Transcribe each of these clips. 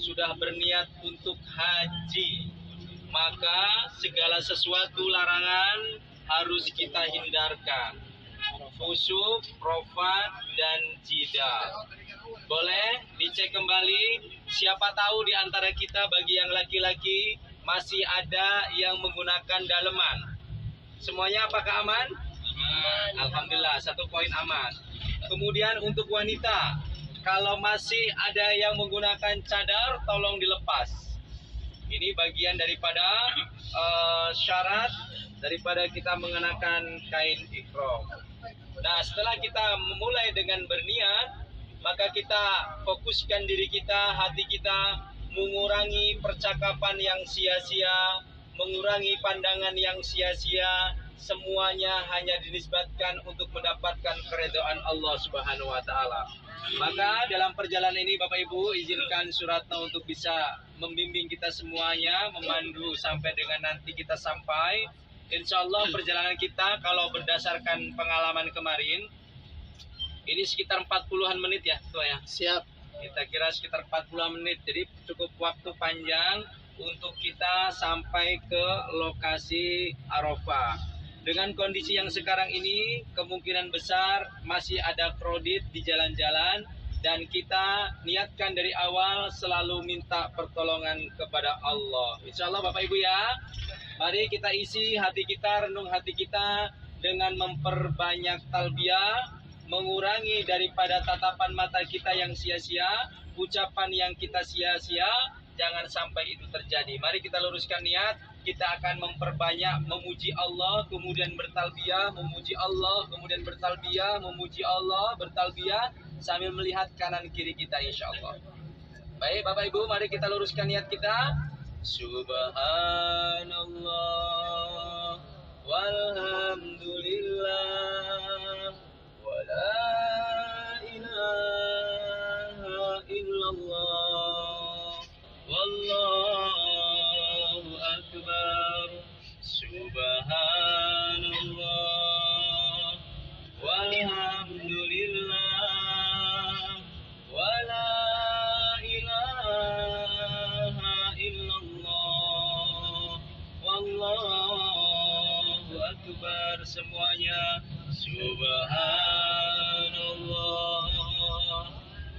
sudah berniat untuk haji, maka segala sesuatu larangan harus kita hindarkan. Fusuk, rofat, dan jidal. Boleh dicek kembali, siapa tahu di antara kita bagi yang laki-laki masih ada yang menggunakan daleman. Semuanya apakah aman? Aman. Alhamdulillah, 1 poin aman. Kemudian untuk wanita, kalau masih ada yang menggunakan cadar, tolong dilepas. Ini bagian daripada syarat daripada kita mengenakan kain ihram. Nah, setelah kita memulai dengan berniat, maka kita fokuskan diri kita, hati kita, mengurangi percakapan yang sia-sia, mengurangi pandangan yang sia-sia, semuanya hanya dinisbatkan untuk mendapatkan keridhaan Allah Subhanahu wa taala. Maka dalam perjalanan ini Bapak Ibu, izinkan Suratno untuk bisa membimbing kita semuanya, memandu sampai dengan nanti kita sampai. Insya Allah perjalanan kita kalau berdasarkan pengalaman kemarin, ini sekitar 40-an menit ya Tua ya? Siap. Kita kira sekitar 40 menit, jadi cukup waktu panjang untuk kita sampai ke lokasi Arafah. Dengan kondisi yang sekarang ini, kemungkinan besar masih ada kredit di jalan-jalan, dan kita niatkan dari awal selalu minta pertolongan kepada Allah. Insya Allah Bapak Ibu ya, mari kita isi hati kita, renung hati kita dengan memperbanyak talbiyah, mengurangi daripada tatapan mata kita yang sia-sia, ucapan yang kita sia-sia, jangan sampai itu terjadi. Mari kita luruskan niat, kita akan memperbanyak memuji Allah, kemudian bertalbiyah, memuji Allah, kemudian bertalbiyah, memuji Allah, bertalbiyah, sambil melihat kanan kiri kita insya Allah. Baik Bapak Ibu, mari kita luruskan niat kita. Subhanallah walhamdulillah wala ilaha illallah wallahu akbar. Subhanallah walhamdulillah wala ilaha illallah wallahu akbar. Semuanya subhanallah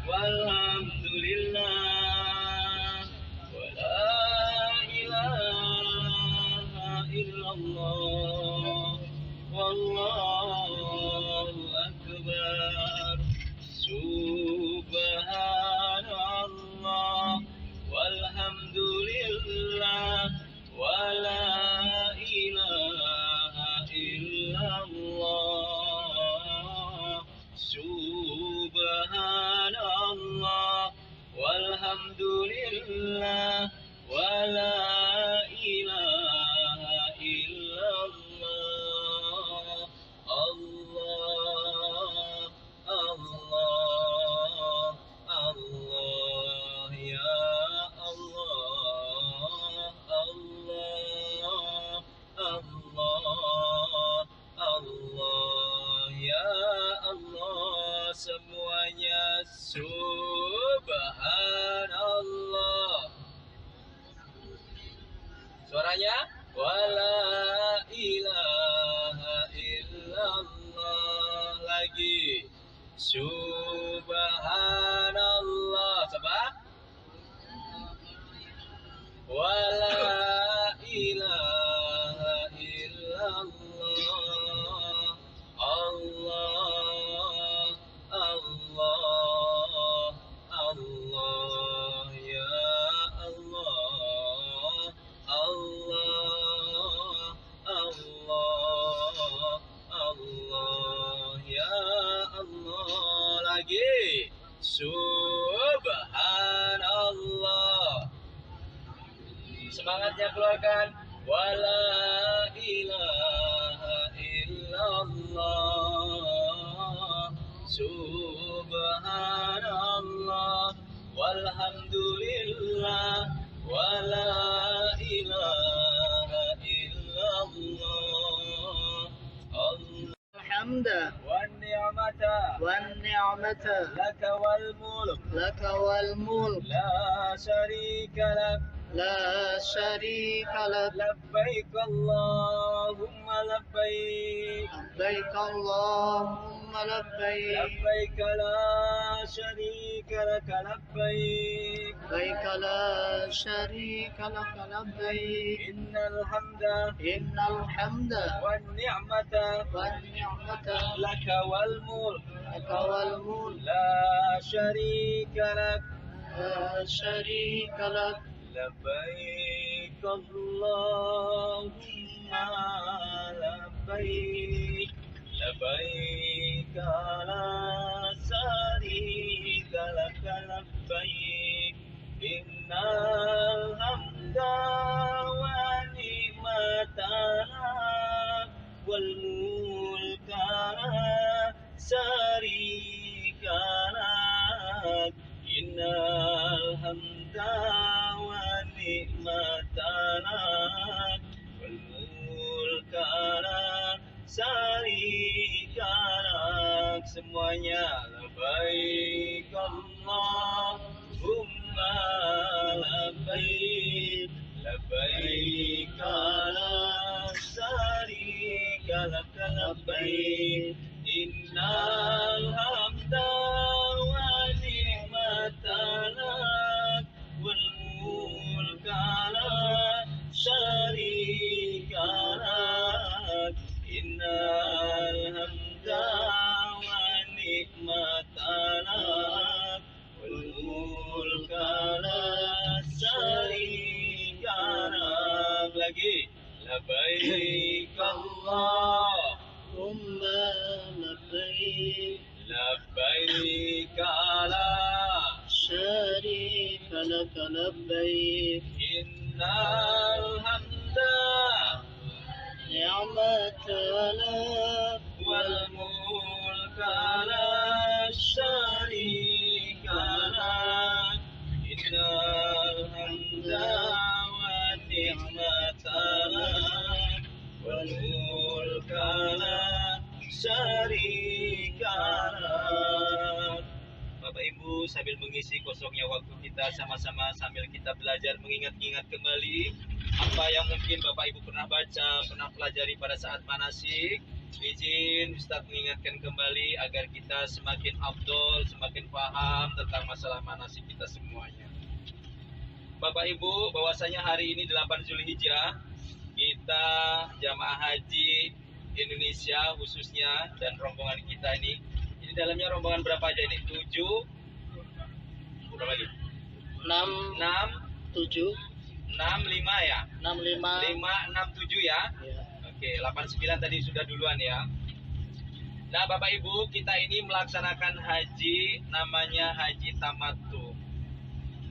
walhamdulillah wala ilaha illallah wallahu akbar. Subhanallah walhamdulillah wala ilaha illallah. Subhanallah walhamdulillah wala ilaha illallah. Allah, Allah, Allah, ya Allah, Allah, Allah, Allah, ya Allah. Semuanya subhanallah. Suaranya wala ilaha illallah. Lagi subhanallah. Coba wala ilaha illallah. Allah, Allah, Allah, ya Allah, Allah, Allah, Allah, ya Allah. Lagi subhanallah. Semangatnya keluarkan. Wala ilaha illallah. Subhanallah walhamdulillah wala ilaha illallah. Alhamda wan ni'mata laka wal mulk la syarika لك لا شريك لك لبيك اللهم لبيك لبيك اللهم لبيك لبيك لا شريك لك لبيك لبيك لا شريك لك لبيك إن الحمد إن الحمد والنعمة والنعمة لك والملك لك والملك لا شريك لك لا شريك لك لبيك اللهم لبيك لبيك لا شريك لك لبيك إن الحمد والنعمة لك والملك لا شريك لك إن الحمد والنعمة لك والملك لا شريك لك. Semuanya labbaik Allahumma labbaik labbaik la syarika lak labbaik innal hamda wa ni'mata lak wal mulka la syarika lak innal hamda wa ni'mata lak wal mulka la syarika lak. Lagi labbaik Allahumma لبيك labbaik la شريك لك لبيك innal hamda نعمة لك wal mulka la syarika lak innal hamda wa ni'mata lak wal mulka la syarika lak. Bapak Ibu, sambil mengisi kosongnya waktu kita sama-sama sambil kita belajar mengingat-ingat kembali apa yang mungkin Bapak Ibu pernah baca, pernah pelajari pada saat manasik. Izin Ustadz mengingatkan kembali agar kita semakin afdol, semakin paham tentang masalah manasik kita semuanya. Bapak Ibu, bahwasanya hari ini 8 Zulhijjah, kita jamaah haji Indonesia khususnya dan rombongan kita ini dalamnya rombongan berapa aja ini? 7 berapa lagi? 6 7 6, 5 ya? 6 5 5, 6, 7 ya? ya. Oke, 8, 9 tadi sudah duluan ya. Nah Bapak Ibu, kita ini melaksanakan haji namanya haji tamattu.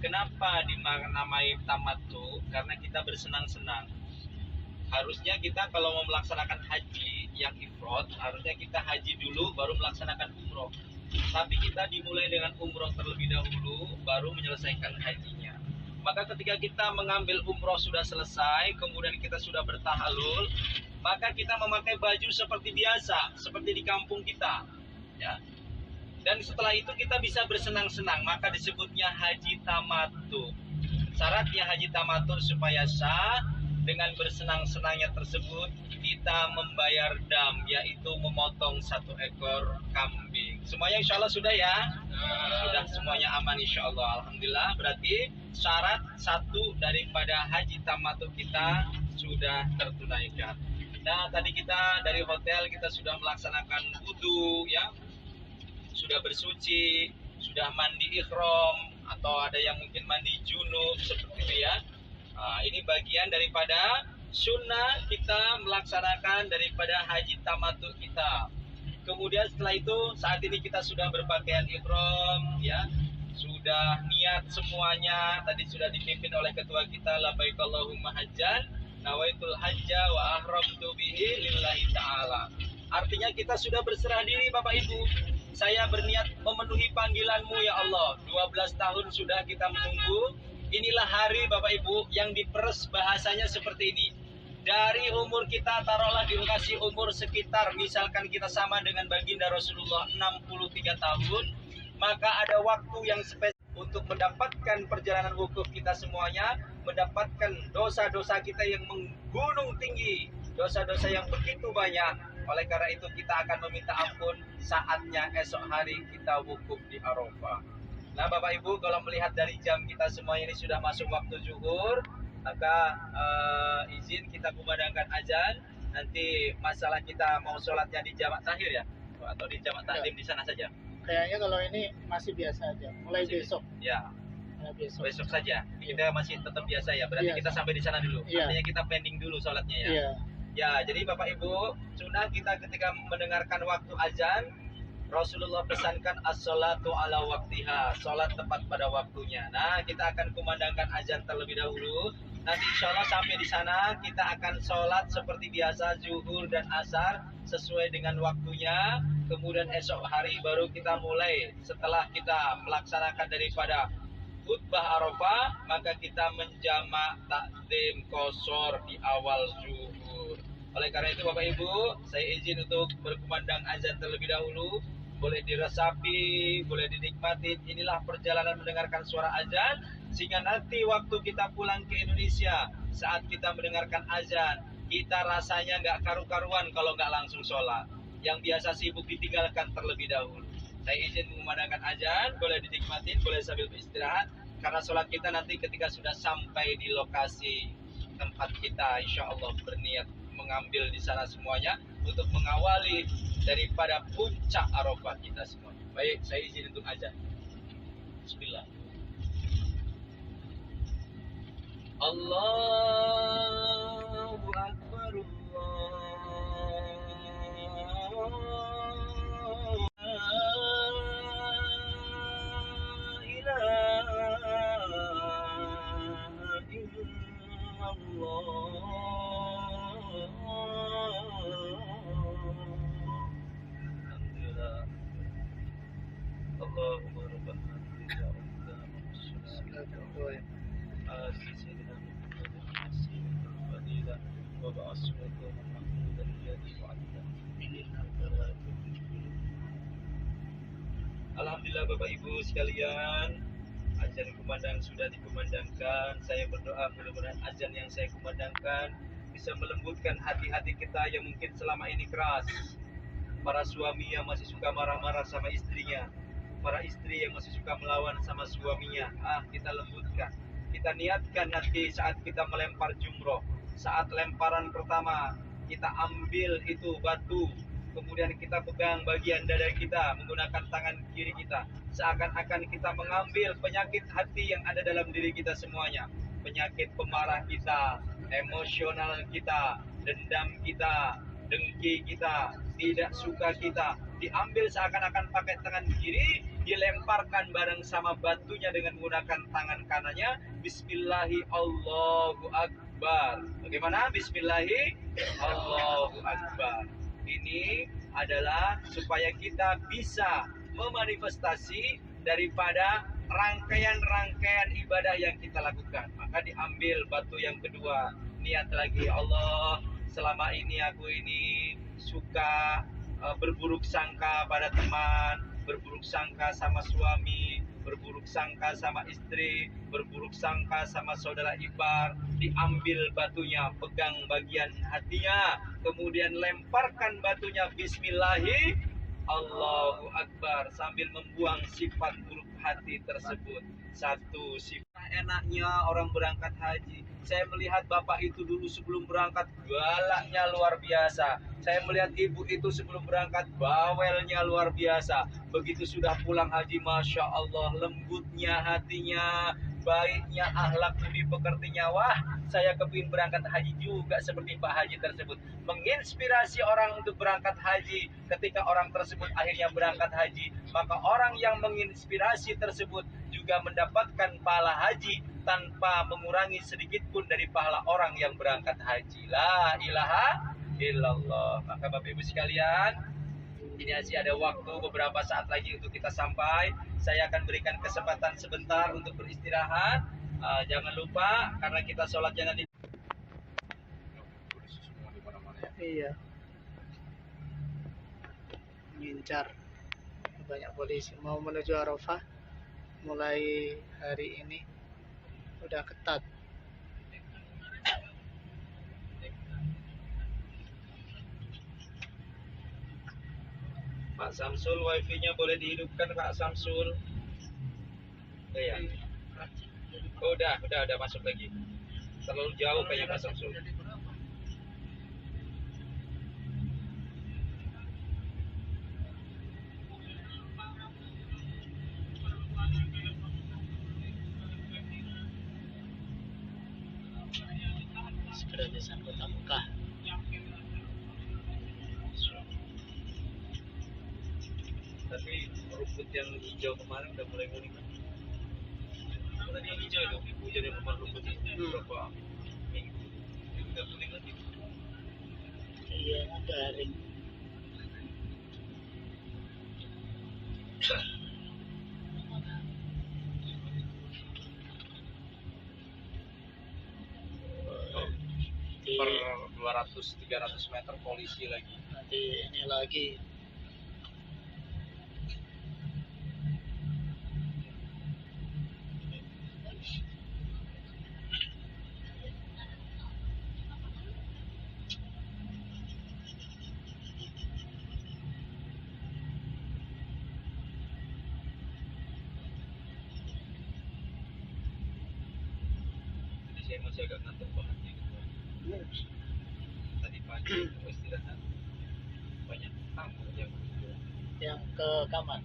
Kenapa dinamai tamattu? Karena kita bersenang-senang. Harusnya kita kalau mau melaksanakan haji yang ifrad, harusnya kita haji dulu baru melaksanakan umroh. Tapi kita dimulai dengan umroh terlebih dahulu, baru menyelesaikan hajinya. Maka ketika kita mengambil umroh sudah selesai, kemudian kita sudah bertahalul, maka kita memakai baju seperti biasa, seperti di kampung kita. Ya. Dan setelah itu kita bisa bersenang-senang, maka disebutnya haji tamattu. Syaratnya haji tamattu supaya sah. Dengan bersenang-senangnya tersebut kita membayar dam, yaitu memotong 1 ekor kambing. Semuanya insya Allah sudah ya? Sudah semuanya aman insya Allah. Alhamdulillah, berarti syarat 1 daripada haji tamattu kita sudah tertunaikan. Nah tadi kita dari hotel kita sudah melaksanakan wudu ya, sudah bersuci, sudah mandi ikhram, atau ada yang mungkin mandi junub seperti itu ya. Nah, ini bagian daripada sunnah kita melaksanakan daripada haji tamattu kita. Kemudian setelah itu saat ini kita sudah berpakaian ihram ya, sudah niat semuanya, tadi sudah dipimpin oleh ketua kita labbaik Allahumma hajjan nawaitul hajja wa ahramtu bihi lillahi ta'ala. Artinya kita sudah berserah diri Bapak Ibu. Saya berniat memenuhi panggilanmu ya Allah. 12 tahun sudah kita menunggu. Inilah hari Bapak Ibu yang diperes bahasanya seperti ini. Dari umur kita taruhlah dikasih umur sekitar misalkan kita sama dengan baginda Rasulullah 63 tahun, maka ada waktu yang spesial untuk mendapatkan perjalanan wukuf kita semuanya, mendapatkan dosa-dosa kita yang menggunung tinggi, dosa-dosa yang begitu banyak. Oleh karena itu kita akan meminta ampun saatnya esok hari kita wukuf di Arafah. Nah Bapak Ibu, kalau melihat dari jam kita semuanya ini sudah masuk waktu zuhur, maka izin kita kumandangkan azan. Nanti masalah kita mau sholatnya di jamak takhir ya, atau di jamak takdim di sana saja. Kayaknya kalau ini masih biasa aja. Mulai besok. Ya, Mulai besok. besok saja. Kita masih tetap biasa ya. Berarti Iya. kita sampai di sana dulu. Iya. Artinya kita pending dulu sholatnya ya. Iya. Ya, jadi Bapak Ibu, sunnah kita ketika mendengarkan waktu azan, Rasulullah pesankan as-sholatu ala waktiha, sholat tepat pada waktunya. Nah, kita akan kumandangkan azan terlebih dahulu. Nanti insya Allah sampai di sana kita akan sholat seperti biasa zuhur dan asar sesuai dengan waktunya. Kemudian esok hari baru kita mulai setelah kita melaksanakan daripada khutbah Arafah, maka kita menjamak takdim qashar di awal zuhur. Oleh karena itu Bapak Ibu, saya izin untuk berkumandang azan terlebih dahulu. Boleh diresapi, boleh dinikmati. Inilah perjalanan mendengarkan suara azan, sehingga nanti waktu kita pulang ke Indonesia, saat kita mendengarkan azan, kita rasanya nggak karu-karuan kalau nggak langsung sholat. Yang biasa sibuk ditinggalkan terlebih dahulu. Saya izin mengumandangkan azan, boleh dinikmati, boleh sambil beristirahat, karena sholat kita nanti ketika sudah sampai di lokasi tempat kita, insya Allah berniat mengambil di sana semuanya untuk mengawali daripada puncak Arafah kita semuanya. Baik, saya izin untuk azan. Bismillah. Allahu Akbar, Allah. La ilaha illallah. Allahumma rabbana ya rabbana sayyidina Muhammadin wa ba'asmuka mahmudan alladhi wa'adta. Alhamdulillah Bapak Ibu sekalian, azan kumandang sudah dikumandangkan. Saya berdoa mudah-mudahan azan yang saya kumandangkan bisa melembutkan hati-hati kita yang mungkin selama ini keras. Para suami yang masih suka marah-marah sama istrinya, para istri yang masih suka melawan sama suaminya, kita lembutkan. Kita niatkan nanti saat kita melempar jumroh, saat lemparan pertama, kita ambil itu batu, kemudian kita pegang bagian dada kita menggunakan tangan kiri kita, seakan-akan kita mengambil penyakit hati yang ada dalam diri kita semuanya, penyakit pemarah kita, emosional kita, dendam kita, dengki kita, tidak suka kita, diambil seakan-akan pakai tangan kiri, dilemparkan bareng sama batunya dengan menggunakan tangan kanannya. Bismillahi Allahu Akbar. Bagaimana? Bismillahi Allahu Akbar. Ini adalah supaya kita bisa memanifestasi daripada rangkaian-rangkaian ibadah yang kita lakukan. Maka diambil batu yang kedua, niat lagi, Allah, selama ini aku ini suka berburuk sangka pada teman, berburuk sangka sama suami, berburuk sangka sama istri, berburuk sangka sama saudara ipar. Diambil batunya, pegang bagian hatinya, kemudian lemparkan batunya, Bismillahi Allahu Akbar, sambil membuang sifat buruk hati tersebut. Satu, sifat enaknya orang berangkat haji. Saya melihat bapak itu dulu sebelum berangkat galaknya luar biasa. Saya melihat ibu itu sebelum berangkat bawelnya luar biasa. Begitu sudah pulang haji, Masya Allah, lembutnya hatinya, baiknya akhlak budi pekertinya. Wah, saya kepingin berangkat haji juga seperti Pak Haji tersebut. Menginspirasi orang untuk berangkat haji. Ketika orang tersebut akhirnya berangkat haji, maka orang yang menginspirasi tersebut juga mendapatkan pahala haji tanpa mengurangi sedikit pun dari pahala orang yang berangkat haji. La ilaha illallah. Maka Bapak Ibu sekalian, ini masih ada waktu beberapa saat lagi untuk kita sampai. Saya akan berikan kesempatan sebentar untuk beristirahat. Jangan lupa karena kita sholatnya nanti. Iya. Ngincar banyak polisi mau menuju Arafah, mulai hari ini udah ketat. Pak Samsul, wifi-nya boleh dihidupkan Pak Samsul. Ya. Oh, udah masuk lagi. Terlalu jauh kayaknya Pak Samsul. Segera Desa Kota Mekah. Tapi rumput yang hijau kemarin udah mulai nguning kan? Tadi yang hijau itu, hujan yang kemarin rumput itu berapa minggu? Udah kuning lagi. Iya, garing. Per 200-300 meter polisi lagi. Nanti ini lagi. Jadi saya masih agak ngantuk banget nih. Tadi pagi mau istirahat banyak tamu Yang ke kamar.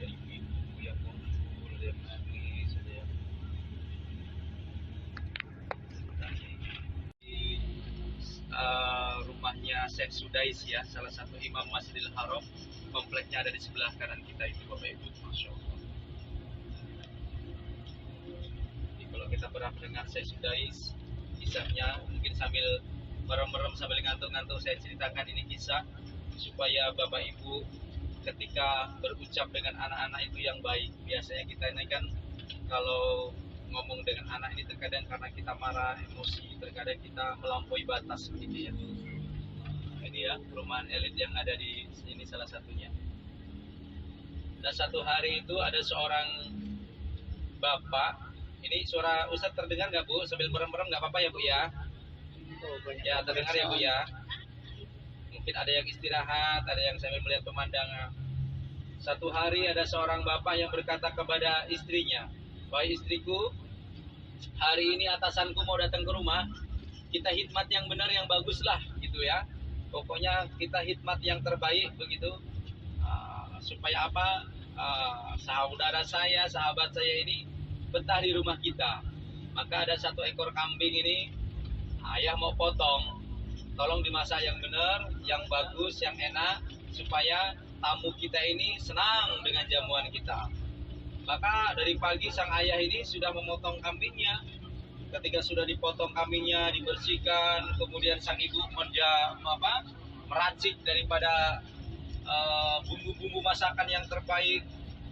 ada ibu-ibu yang muncul, ada yang nangis, ada yang di rumahnya Syekh Sudais ya, salah satu imam Masjidil Haram. Kompleknya ada di sebelah kanan kita itu Bapak Ibu, Masya Allah. Jadi kalau kita pernah mendengar Syekh Sudais, kisahnya mungkin sambil merem-merem sambil ngantuk-ngantuk saya ceritakan ini kisah supaya Bapak Ibu ketika berucap dengan anak-anak itu yang baik. Biasanya kita ini kan kalau ngomong dengan anak ini terkadang karena kita marah, emosi, terkadang kita melampaui batas begitu ya. Ini ya perumahan elit yang ada di sini salah satunya. Dan satu hari itu ada seorang bapak. Ini suara Ustadz terdengar nggak Bu? Sambil merem-merem nggak apa-apa ya Bu ya? Oh, banyak Ya terdengar ya Bu ya? Mungkin ada yang istirahat, ada yang sambil melihat pemandangan. Satu hari ada seorang bapak yang berkata kepada istrinya, "Wahai istriku, hari ini atasanku mau datang ke rumah, kita hikmat yang benar yang bagus lah gitu ya. Pokoknya kita hikmat yang terbaik begitu. Supaya apa? Saudara saya, sahabat saya ini betah di rumah kita. Maka ada satu ekor kambing ini, ayah mau potong. Tolong dimasak yang benar, yang bagus, yang enak, supaya tamu kita ini senang dengan jamuan kita." Maka dari pagi sang ayah ini sudah memotong kambingnya. Ketika sudah dipotong kambingnya, dibersihkan, kemudian sang ibu meracik daripada bumbu-bumbu masakan yang terbaik,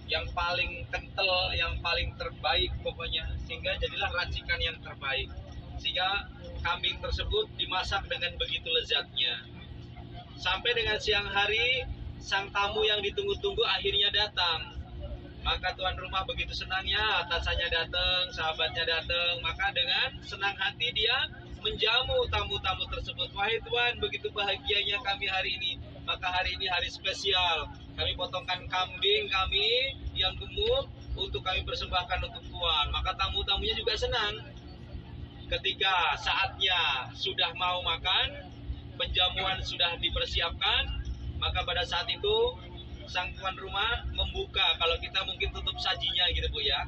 yang paling kental, yang paling terbaik pokoknya, sehingga jadilah racikan yang terbaik. Sehingga kambing tersebut dimasak dengan begitu lezatnya. Sampai dengan siang hari, sang tamu yang ditunggu-tunggu akhirnya datang. Maka tuan rumah begitu senangnya, atasannya datang, sahabatnya datang. Maka dengan senang hati dia menjamu tamu-tamu tersebut. "Wahai tuan, begitu bahagianya kami hari ini. Maka hari ini hari spesial. Kami potongkan kambing kami yang gemuk untuk kami persembahkan untuk tuan." Maka tamu-tamunya juga senang. Ketika saatnya sudah mau makan, penjamuan sudah dipersiapkan, maka pada saat itu sang tuan rumah membuka, kalau kita mungkin tutup sajinya gitu Bu ya.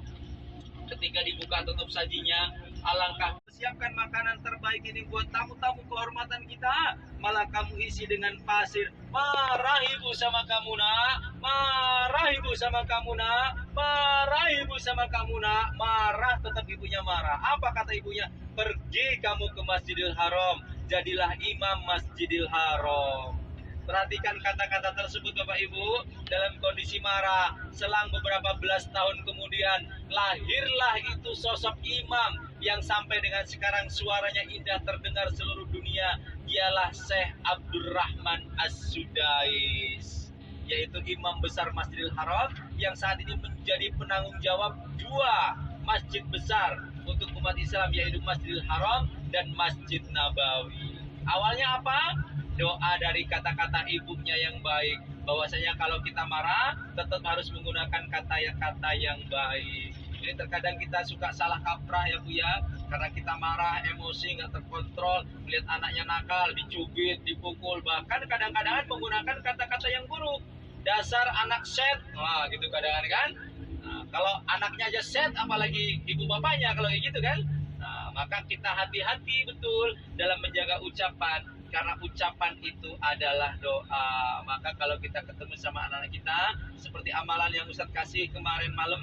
Ketika dibuka tutup sajinya, alangkah persiapkan makanan terbaik ini buat tamu-tamu kehormatan kita, malah kamu isi dengan pasir. "Marah ibu sama kamu nak, marah ibu sama kamu nak, marah ibu sama kamu nak." Marah, tetap ibunya marah. Apa kata ibunya? "Pergi kamu ke Masjidil Haram, jadilah imam Masjidil Haram." Perhatikan kata-kata tersebut Bapak Ibu. Dalam kondisi marah, selang beberapa belas tahun kemudian, lahirlah itu sosok imam yang sampai dengan sekarang suaranya indah terdengar seluruh dunia. Ialah Syekh Abdurrahman As-Sudais. yaitu Imam Besar Masjidil Haram yang saat ini menjadi penanggung jawab dua masjid besar untuk umat Islam, yaitu Masjidil Haram dan Masjid Nabawi. Awalnya apa? Doa dari kata-kata ibunya yang baik, bahwasanya kalau kita marah tetap harus menggunakan kata-kata yang baik. Jadi terkadang kita suka salah kaprah ya Bu ya, karena kita marah, emosi, nggak terkontrol, melihat anaknya nakal, dicubit, dipukul, bahkan kadang-kadang menggunakan kata-kata yang buruk. Dasar anak set, wah gitu kadang-kadang kan. Nah, kalau anaknya aja set, apalagi ibu bapaknya kalau kayak gitu kan. Nah, maka kita hati-hati betul dalam menjaga ucapan, karena ucapan itu adalah doa. Maka kalau kita ketemu sama anak-anak kita, seperti amalan yang Ustadz kasih kemarin malam,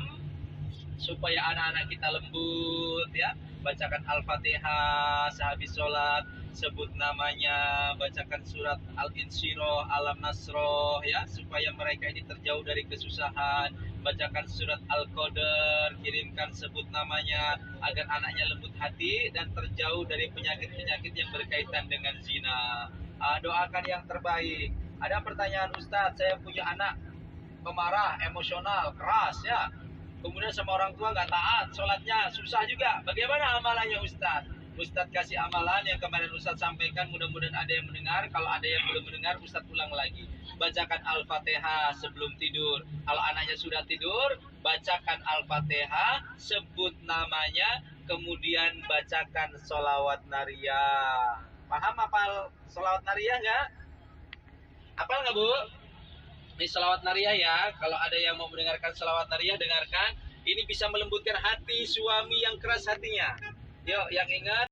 supaya anak-anak kita lembut ya, bacakan Al-Fatihah sehabis sholat, sebut namanya, bacakan surat Al-Insyirah, Alam Nasroh ya, supaya mereka ini terjauh dari kesusahan, bacakan surat Al-Qadar, kirimkan, sebut namanya, agar anaknya lembut hati dan terjauh dari penyakit-penyakit yang berkaitan dengan zina. Doakan yang terbaik. Ada pertanyaan, Ustadz, saya punya anak pemarah, emosional, keras ya, kemudian sama orang tua nggak taat, sholatnya susah juga. Bagaimana amalannya Ustadz? Ustadz kasih amalan yang kemarin Ustadz sampaikan, mudah-mudahan ada yang mendengar. Kalau ada yang belum mendengar, Ustadz ulang lagi. Bacakan Al-Fatihah sebelum tidur. Kalau anaknya sudah tidur, bacakan Al-Fatihah, sebut namanya, kemudian bacakan sholawat nariyah. Paham apal sholawat nariyah nggak? Apal nggak Bu? Ini selawat nariyah ya. Kalau ada yang mau mendengarkan selawat nariyah, dengarkan. Ini bisa melembutkan hati suami yang keras hatinya. Yuk, yang ingat.